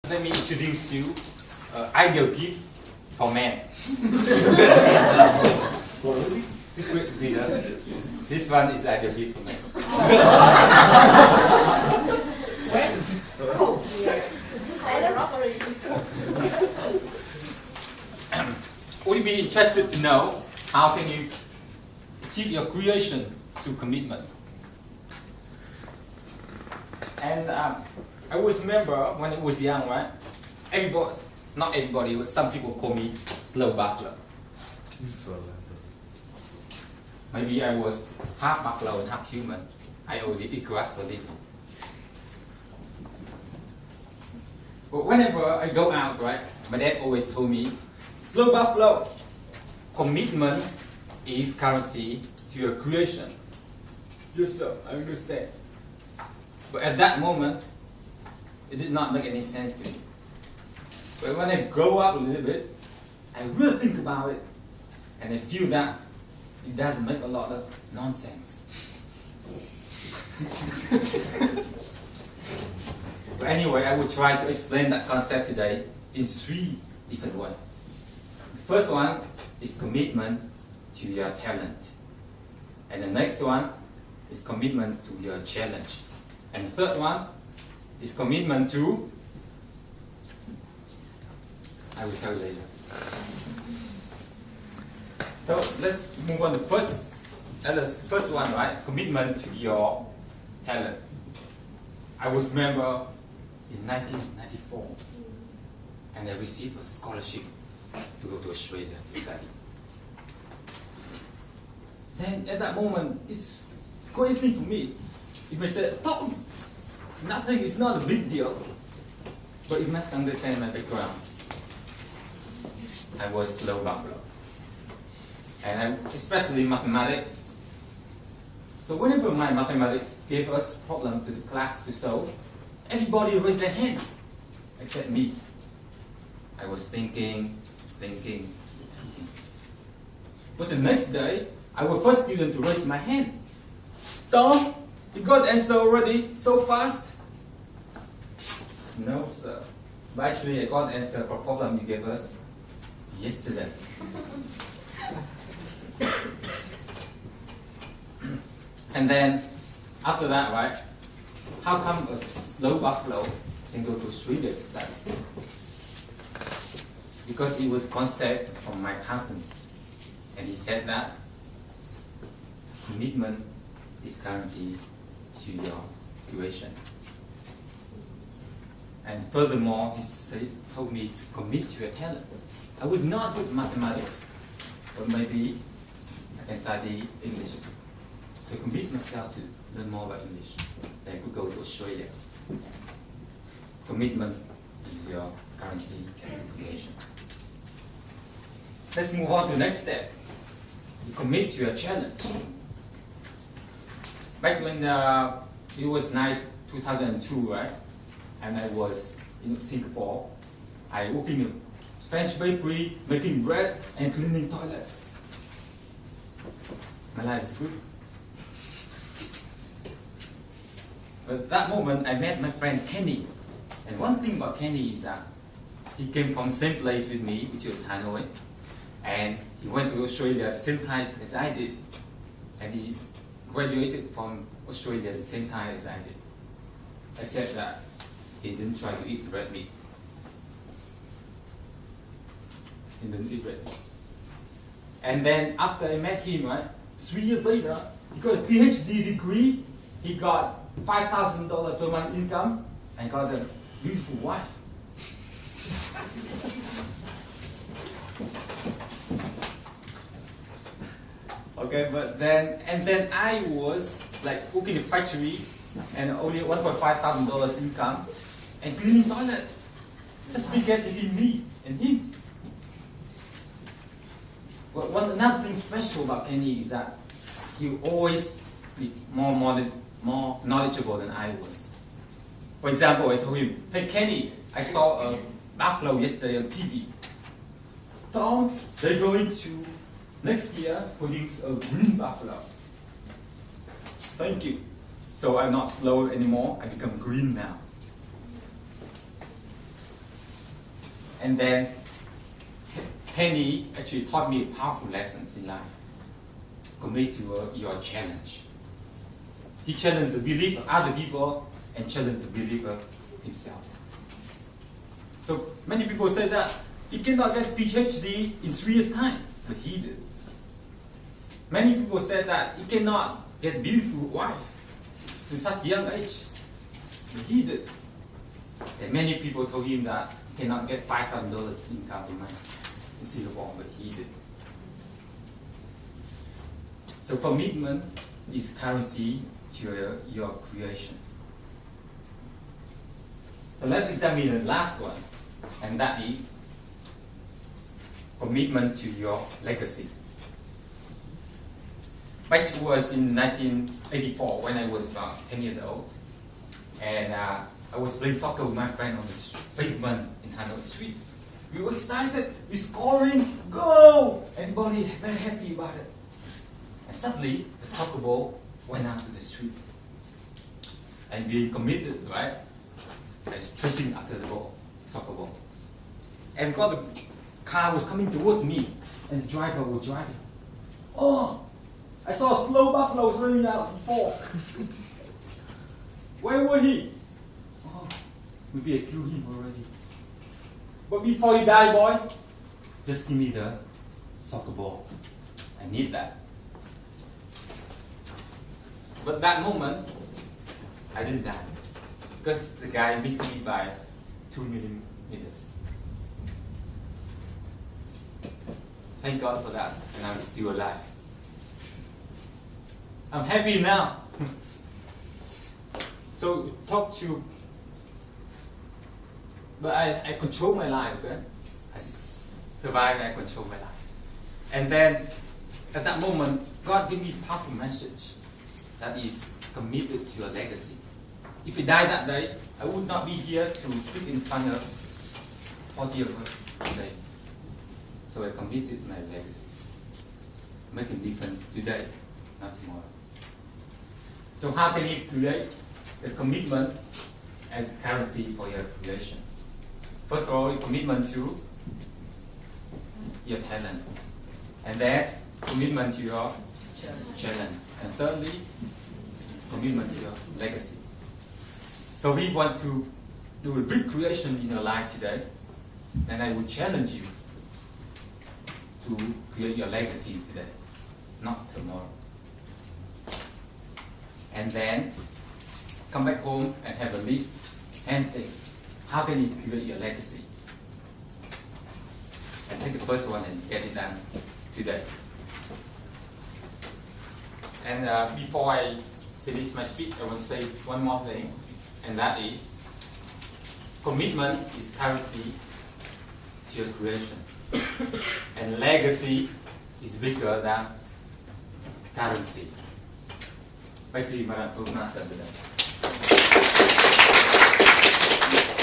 Let me introduce you ideal gift for men. Secret video. This one is ideal gift for men. Would you be interested to know how can you achieve your creation through commitment? And I always remember when I was young, right? Everybody, not everybody, but some people call me slow buffalo. Maybe I was half buffalo and half human. I already eat grass for living. But whenever I go out, right, my dad always told me, slow buffalo, commitment is currency to your creation. Yes, sir, I understand. But at that moment, it did not make any sense to me. But when I grow up a little bit, I really think about it, and I feel that it does make a lot of nonsense. But anyway, I will try to explain that concept today in 3 different ways. The first one is commitment to your talent. And the next one is commitment to your challenge. And the third one is commitment to, I will tell you later. So let's move on to the first one, right? Commitment to your talent. I was remember in 1994, and I received a scholarship to go to Australia to study. Then at that moment, it's a great thing for me. You may say, Tom, nothing is not a big deal, but you must understand my background. I was slow buffalo, and especially mathematics. So whenever my mathematics gave us problem to the class to solve, everybody raised their hands, except me. I was thinking. But the next day, I was first student to raise my hand. Tom, you got the answer already so fast? No, sir. But actually, I got the answer for problem you gave us yesterday. And then, after that, right, how come a slow buffalo can go to Australia to study? Because it was a concept from my cousin. And he said that commitment is guaranteed to your creation. And furthermore, he told me to commit to your talent. I was not good at mathematics, but maybe I can study English. So commit myself to learn more about English. Then I could go to Australia. Commitment is your currency to creation. Let's move on to the next step. You commit to your challenge. Back when it was 2002, right? And I was in Singapore. I worked in a French bakery, making bread and cleaning toilet. My life is good. But at that moment, I met my friend Kenny. And one thing about Kenny is that he came from the same place with me, which was Hanoi. And he went to Australia at the same time as I did. And he graduated from Australia at the same time as I did. Except that he didn't try to eat red meat. He didn't eat red meat. And then after I met him, right, 3 years later, he got a PhD degree. He got $5,000 per month income and got a beautiful wife. Okay, but then I was like working in a factory and only $1,500 income and cleaning toilet. Such a big gap between me and him. But another thing special about Kenny is that he always be more knowledgeable than I was. For example, I told him, hey Kenny, I saw a buffalo yesterday on TV. Tom, they're going to next year produce a green buffalo. Thank you. So I'm not slow anymore, I become green now. And then Penny actually taught me powerful lessons in life. Commit to your challenge. He challenged the belief of other people and challenged the belief of himself. So many people say that he cannot get PhD in 3 years' time, but he did. Many people said that he cannot get beautiful wife in such a young age, but he did. And many people told him that he cannot get $5,000 income a month in Singapore, but he did. So commitment is currency to your creation. So let's examine the last one, and that is commitment to your legacy. Back was in 1984 when I was about 10 years old, and I was playing soccer with my friend on the pavement in Hanoi Street. We were excited, we scoring, goal! Everybody very happy about it. And suddenly, the soccer ball went out to the street. And being committed, right? I was chasing after the ball, soccer ball. And because the car was coming towards me, and the driver was driving. Oh! I saw a slow buffalo running out of the fork. Where were he? Oh, maybe I killed him already. But before you die, boy, just give me the soccer ball. I need that. But that moment, I didn't die. Because the guy missed me by 2 millimeters. Thank God for that, and I'm still alive. I'm happy now. So talk to, but I control my life, okay? I survive and I control my life. And then at that moment, God gave me a powerful message that is committed to your legacy. If I die that day, I would not be here to speak in front of 40 of us today. So I committed my legacy, making difference today, not tomorrow. So how can you create the commitment as currency for your creation? First of all, your commitment to your talent. And then commitment to your challenge. And thirdly, commitment to your legacy. So we want to do a big creation in your life today, and I will challenge you to create your legacy today, not tomorrow. And then come back home and have a list and think, how can you create your legacy? And take the first one and get it done today. And before I finish my speech, I want to say one more thing, and that is, commitment is currency to your creation. And legacy is bigger than currency. Baik, terima kasih.